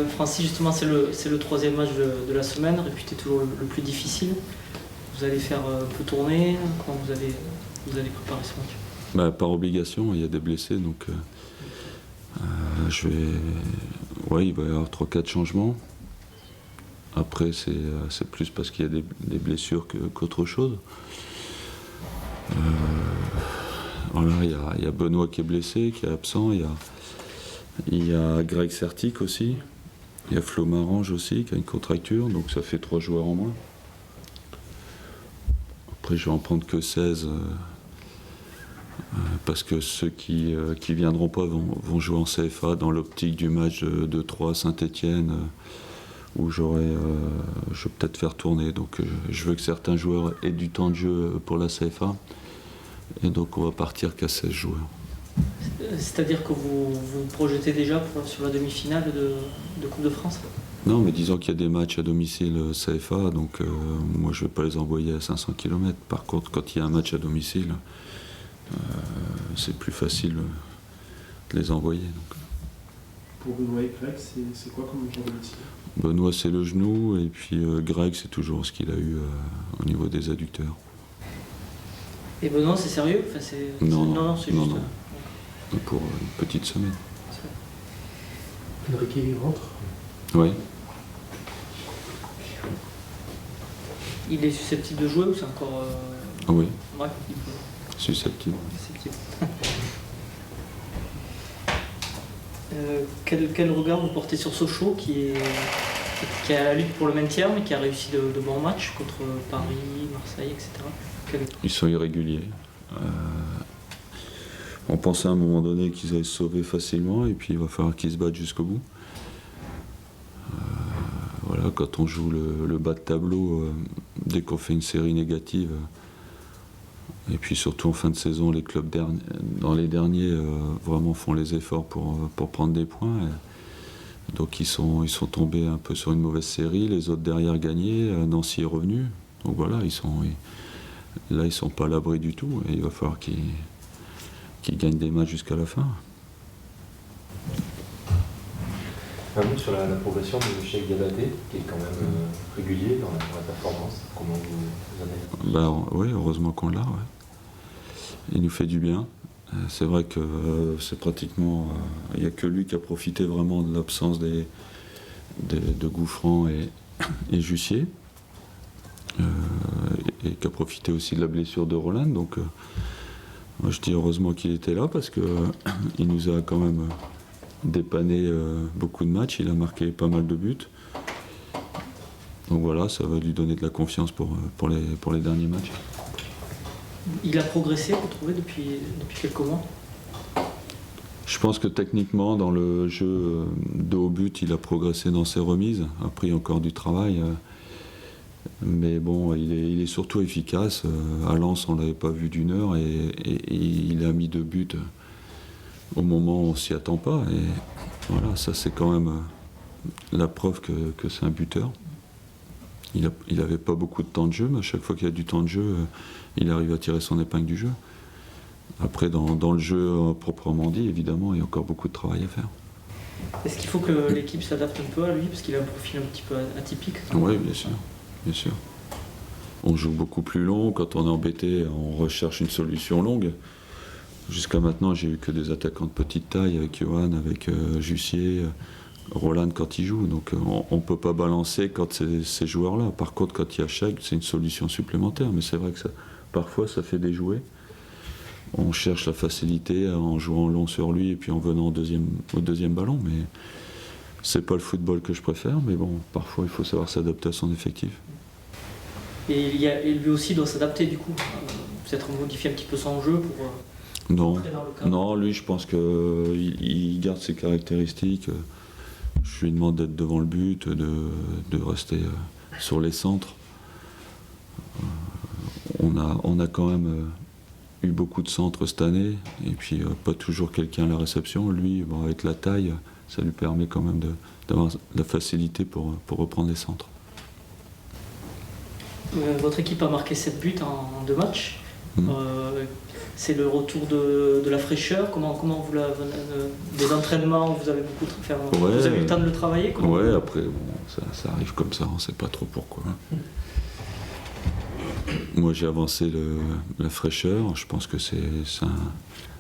Francis, justement, c'est le troisième match de la semaine, réputé toujours le plus difficile. Vous allez faire un peu tourner. Comment vous allez préparer ce match? Par obligation, il y a des blessés, donc il va y avoir 3-4 changements. Après, c'est plus parce qu'il y a des blessures qu'autre chose. Voilà, il y a Benoît qui est blessé, qui est absent. Il y a Greg Sertic aussi. Il y a Flo Marange aussi, qui a une contracture, donc ça fait 3 joueurs en moins. Après, je vais en prendre que 16. Parce que ceux qui viendront pas vont jouer en CFA dans l'optique du match de 3 à Saint-Étienne où je vais peut-être faire tourner. Donc je veux que certains joueurs aient du temps de jeu pour la CFA et donc on va partir qu'à 16 joueurs. C'est-à-dire que vous projetez déjà sur la demi-finale de Coupe de France? Non, mais disons qu'il y a des matchs à domicile CFA, donc moi je ne vais pas les envoyer à 500 km. Par contre, quand il y a un match à domicile, c'est plus facile de les envoyer. Donc. Pour Benoît et Greg, c'est quoi comme genre de blessure? Benoît, c'est le genou, et puis Greg, c'est toujours ce qu'il a eu au niveau des adducteurs. Et Benoît, c'est sérieux? Non, c'est juste... Pour une petite semaine. Enrique rentre? Oui. Il est susceptible de jouer ou c'est encore... Oui. Ouais, Susceptible. Quel regard vous portez sur Sochaux qui est à la lutte pour le maintien mais qui a réussi de bons matchs contre Paris, Marseille, etc. Ils sont irréguliers. On pensait à un moment donné qu'ils allaient se sauver facilement et puis il va falloir qu'ils se battent jusqu'au bout. Voilà, quand on joue le bas de tableau, dès qu'on fait une série négative, et puis surtout en fin de saison, les clubs dans les derniers vraiment font les efforts pour prendre des points. Donc ils sont tombés un peu sur une mauvaise série, les autres derrière gagnaient, Nancy est revenu. Donc voilà, ils sont pas à l'abri du tout et il va falloir qu'ils gagnent des matchs jusqu'à la fin. Un mot sur la progression de Cheikh Diabaté, qui est quand même régulier dans la performance. Comment vous avez... Oui, heureusement qu'on l'a. Ouais. Il nous fait du bien. C'est vrai que c'est pratiquement... Il n'y a que lui qui a profité vraiment de l'absence de Gouffran et Jussier. Et qui a profité aussi de la blessure de Roland. Donc moi je dis heureusement qu'il était là parce qu'il nous a quand même... dépanné beaucoup de matchs, il a marqué pas mal de buts. Donc voilà, ça va lui donner de la confiance pour les derniers matchs. Il a progressé, vous trouvez, depuis quelques mois? Je pense que techniquement, dans le jeu de haut but, il a progressé dans ses remises, a pris encore du travail. Mais bon, il est surtout efficace. À Lens, on ne l'avait pas vu d'une heure et il a mis 2 buts au moment où on s'y attend pas. Et voilà, ça c'est quand même la preuve que c'est un buteur. Il n'avait pas beaucoup de temps de jeu, mais à chaque fois qu'il y a du temps de jeu, il arrive à tirer son épingle du jeu. Après, dans le jeu proprement dit, évidemment, il y a encore beaucoup de travail à faire. Est-ce qu'il faut que l'équipe s'adapte un peu à lui, parce qu'il a un profil un petit peu atypique? Oui, bien sûr, bien sûr. On joue beaucoup plus long, quand on est embêté, on recherche une solution longue. Jusqu'à maintenant, j'ai eu que des attaquants de petite taille, avec Johan, avec Jussier, Roland quand il joue. Donc on ne peut pas balancer quand c'est ces joueurs-là. Par contre, quand il y a Cheikh, c'est une solution supplémentaire. Mais c'est vrai que parfois, ça fait déjouer. On cherche la facilité en jouant long sur lui et puis en venant au deuxième ballon. Mais c'est pas le football que je préfère. Mais bon, parfois, il faut savoir s'adapter à son effectif. Et lui aussi doit s'adapter, du coup. Peut-être modifier un petit peu son jeu pour... Non, lui je pense qu'il garde ses caractéristiques. Je lui demande d'être devant le but, de rester sur les centres. On a quand même eu beaucoup de centres cette année, et puis pas toujours quelqu'un à la réception. Lui, avec la taille, ça lui permet quand même d'avoir de la facilité pour reprendre les centres. Votre équipe a marqué 7 buts en 2 matchs. C'est le retour de la fraîcheur. Comment vous des entraînements, vous avez beaucoup vous avez eu le temps de le travailler? Ouais, après bon, ça arrive comme ça, on ne sait pas trop pourquoi. Moi j'ai avancé la fraîcheur, je pense que c'est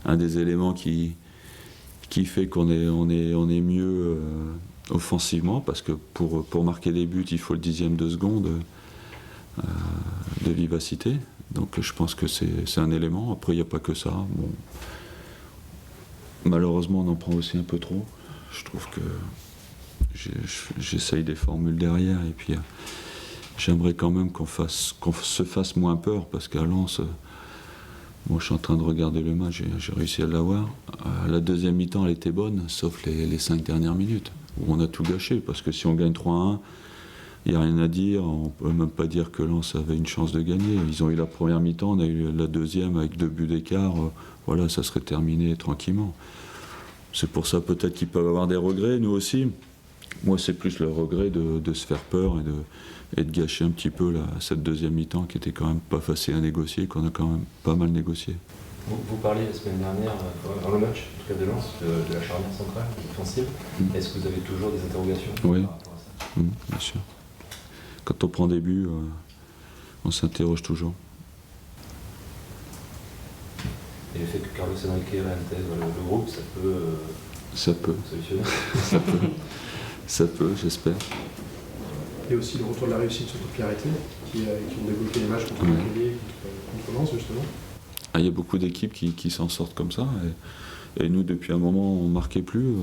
un des éléments qui fait qu'on est mieux offensivement, parce que pour marquer des buts il faut le 10e de seconde de vivacité. Donc je pense que c'est un élément. Après, il n'y a pas que ça. Bon. Malheureusement, on en prend aussi un peu trop. Je trouve que j'essaye des formules derrière. Et puis, j'aimerais quand même qu'on se fasse moins peur. Parce qu'à Lens, moi, je suis en train de regarder le match. J'ai réussi à l'avoir. La deuxième mi-temps, elle était bonne, sauf les 5 dernières minutes, où on a tout gâché. Parce que si on gagne 3-1, il n'y a rien à dire, on ne peut même pas dire que Lens avait une chance de gagner. Ils ont eu la première mi-temps, on a eu la deuxième avec 2 buts d'écart. Voilà, ça serait terminé tranquillement. C'est pour ça peut-être qu'ils peuvent avoir des regrets, nous aussi. Moi, c'est plus le regret de se faire peur et de gâcher un petit peu cette deuxième mi-temps qui était quand même pas facile à négocier, qu'on a quand même pas mal négocié. Vous parliez la semaine dernière, dans le match, en tout cas de Lens, de la charnière centrale, offensive. Est-ce que vous avez toujours des interrogations Oui, par rapport à ça? Bien sûr. Quand on prend des buts, on s'interroge toujours. Et le fait que Carlos Henrique réintègre le groupe, ça peut solutionner? Ça peut, j'espère. Et aussi le retour de la réussite sur coup de pied arrêté, qui ont débloqué les matchs contre Montpellier, contre Lens justement. Il y a beaucoup d'équipes qui s'en sortent comme ça. Et nous, depuis un moment, on ne marquait plus.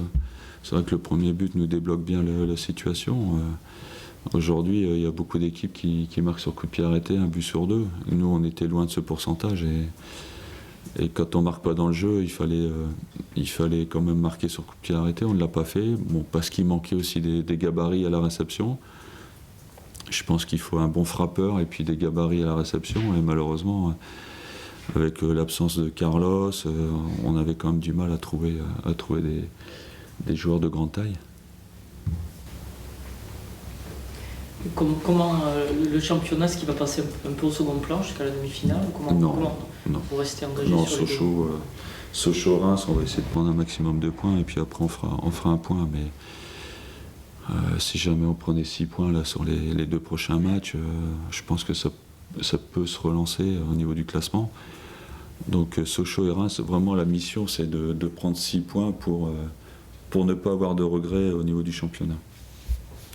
C'est vrai que le premier but nous débloque bien la situation. Aujourd'hui, il y a beaucoup d'équipes qui marquent sur coup de pied arrêté, 1 but sur 2. Nous, on était loin de ce pourcentage. Et quand on ne marque pas dans le jeu, il fallait quand même marquer sur coup de pied arrêté. On ne l'a pas fait, bon, parce qu'il manquait aussi des gabarits à la réception. Je pense qu'il faut un bon frappeur et puis des gabarits à la réception. Et malheureusement, avec l'absence de Carlos, on avait quand même du mal à trouver des joueurs de grande taille. Comment le championnat, est-ce qu'il va passer un peu au second plan jusqu'à la demi-finale ou comment vous restez engagé sur les deux? Sochaux-Reims, on va essayer de prendre un maximum de points et puis après on fera un point. Mais si jamais on prenait 6 points là, sur les 2 prochains matchs, je pense que ça peut se relancer au niveau du classement. Donc Sochaux et Reims, vraiment la mission c'est de prendre 6 points pour ne pas avoir de regrets au niveau du championnat.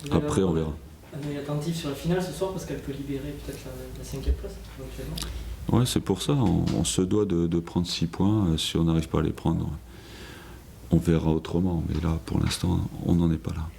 Après on verra. Un œil attentif sur la finale ce soir parce qu'elle peut libérer peut-être la 5e place éventuellement. Ouais, c'est pour ça, on se doit de prendre 6 points. Si on n'arrive pas à les prendre, on verra autrement. Mais là, pour l'instant, on n'en est pas là.